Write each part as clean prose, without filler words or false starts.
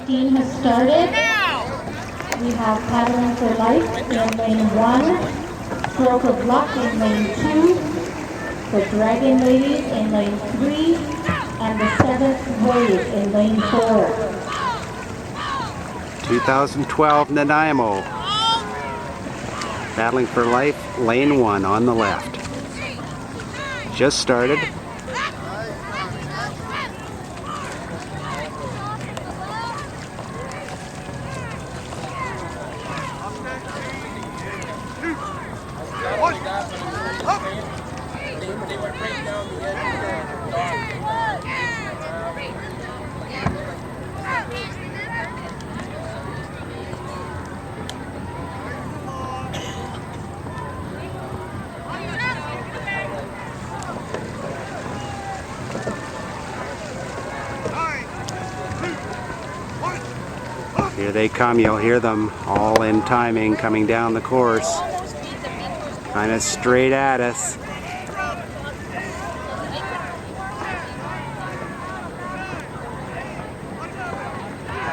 16 has started. We have Paddling for Life in lane 1, Stroke of Luck in lane 2, the Dragon Ladies in lane 3, and the 7th Wave in lane 4. 2012 Nanaimo. Paddling for Life, lane 1 on the left. Just started. Here they come, you'll hear them all in timing coming down the course. Kind of straight at us.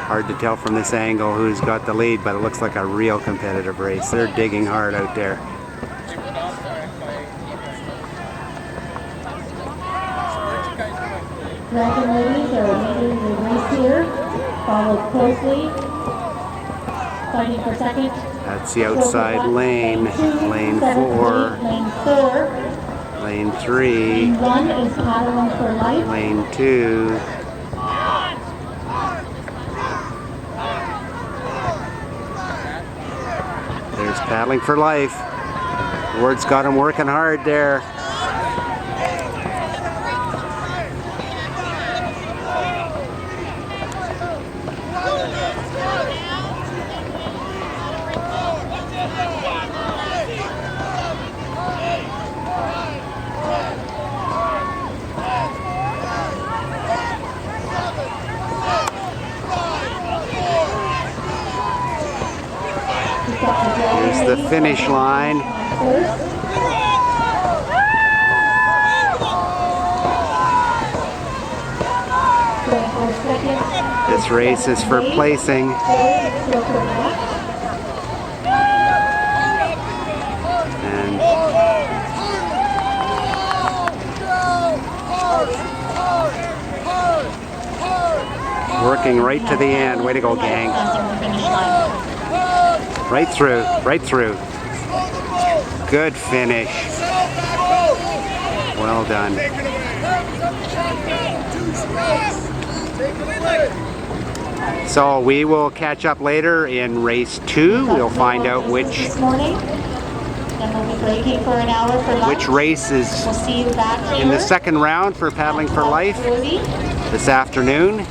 Hard to tell from this angle who's got the lead, but it looks like a real competitive race. They're digging hard out there. Dragon Ladies are leading the race here, followed closely, fighting for second. That's the outside lane, lane 4, lane 3, lane 1 is Paddling for Life, lane 2, there's Paddling for Life. Ward's got him working hard there. Here's the finish line. This race is for placing. And working right to the end. Way to go, gang. Right through, right through. Good finish. Well done. So we will catch up later in race 2. We'll find out which race is in the second round for Paddling for Life this afternoon.